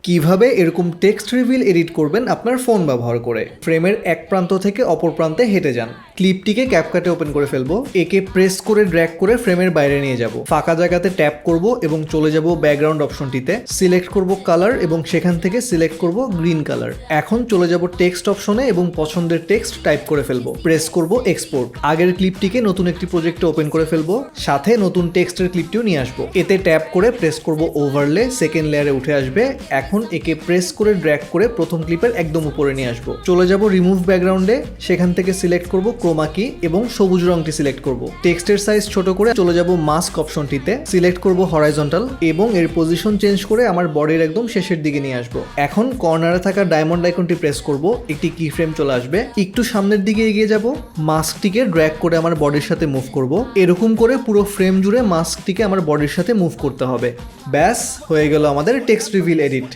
কিভাবে এরকম text reveal edit করবেন আপনার ফোন ব্যবহার করে। ফ্রেমের এক প্রান্ত থেকে অপর প্রান্তে হেঁটে যান, ক্লিপটিকে ক্যাপকাটে ওপেন করে ফেলবো, একে প্রেস করে ড্র্যাগ করে ফ্রেমের বাইরে নিয়ে যাব, ফাঁকা জায়গাতে ট্যাপ করব এবং চলে যাব ব্যাকগ্রাউন্ড অপশনটিতে, সিলেক্ট করব কালার এবং সেখান থেকে সিলেক্ট করব গ্রিন কালার। এখন চলে যাব টেক্সট অপশনে এবং পছন্দের টেক্সট টাইপ করে ফেলবো, প্রেস করব এক্সপোর্ট। আগের ক্লিপটিকে নতুন একটি প্রজেক্টে ওপেন করে ফেলবো, সাথে নতুন টেক্সটের ক্লিপটিও নিয়ে আসবো। এতে ট্যাপ করে প্রেস করব ওভারলে, সেকেন্ড লেয়ারে উঠে আসবে। এখন একে প্রেস করে ড্র্যাগ করে প্রথম ক্লিপের একদম উপরে নিয়ে আসবো, চলে যাব রিমুভ ব্যাকগ্রাউন্ডে, সেখান থেকে সিলেক্ট করব ক্রোমা কি এবং সবুজ রংটি সিলেক্ট করব। টেক্সটের সাইজ ছোট করে চলে যাব মাস্ক অপশনটিতে, সিলেক্ট করব হরাইজন্টাল এবং এর পজিশন চেঞ্জ করে আমার বডির একদম শেষের দিকে নিয়ে আসবো। এখন কর্নারে থাকা ডায়মন্ড আইকনটি প্রেস করব, একটি কি ফ্রেম চলে আসবে। একটু সামনের দিকে এগিয়ে যাব, মাস্কটিকে ড্র্যাগ করে আমার বডির সাথে মুভ করব। এরকম করে পুরো ফ্রেম জুড়ে মাস্কটিকে আমার বডির সাথে মুভ করতে হবে। ব্যাস হয়ে গেল আমাদের টেক্সট রিভিল এডিট।